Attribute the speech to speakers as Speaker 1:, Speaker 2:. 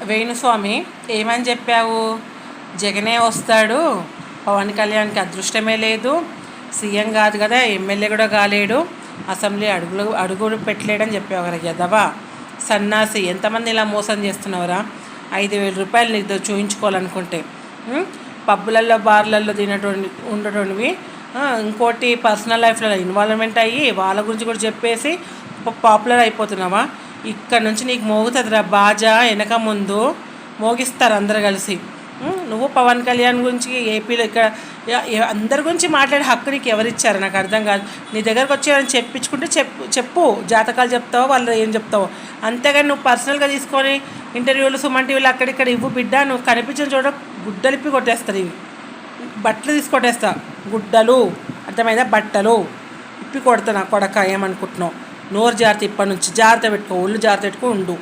Speaker 1: వేణుస్వామి ఏమని చెప్పావు? జగనే వస్తాడు, పవన్ కళ్యాణ్కి అదృష్టమే లేదు, సీఎం కాదు కదా, ఎమ్మెల్యే కూడా కాలేడు, అసెంబ్లీ అడుగులు పెట్టలేడని చెప్పావు కదా యదవా సన్నాసి. ఎంతమంది ఇలా మోసం చేస్తున్నావురా? 5,000 రూపాయలు నీకు చూయించుకోవాలనుకుంటే పబ్బులలో బార్లలో ఉండటోనివి, ఇంకోటి పర్సనల్ లైఫ్లో ఇన్వాల్వ్మెంట్ అయ్యి వాళ్ళ గురించి కూడా చెప్పేసి పాపులర్ అయిపోతున్నావా? ఇక్కడ నుంచి నీకు మోగుతుందిరా బాజా, వెనక ముందు మోగిస్తారు అందరు కలిసి. నువ్వు పవన్ కళ్యాణ్ గురించి ఏపీలో ఇక్కడ అందరి గురించి మాట్లాడే హక్కు నీకు ఎవరిచ్చారు? నాకు అర్థం కాదు. నీ దగ్గరకు వచ్చి ఎవరైనా చెప్పించుకుంటే చెప్పు, జాతకాలు చెప్తావో వాళ్ళు ఏం చెప్తావో, అంతేగాని నువ్వు పర్సనల్గా తీసుకొని ఇంటర్వ్యూలు సుమన్ టీవీలు అక్కడిక్కడ ఇవ్వు బిడ్డ. నువ్వు కనిపించిన చోట గుడ్డలిప్పి కొట్టేస్తారు, ఇవి బట్టలు తీసుకొట్టేస్తా, గుడ్డలు అర్థమైందా? బట్టలు ఇప్పి కొడతా నా కొడక. ఏమనుకుంటున్నావు? నోరు జాగ్రత్త, ఇప్పటి నుంచి జాగ్రత్త పెట్టుకో, ఒళ్ళు జాగ్రత్త పెట్టుకో ఉండు.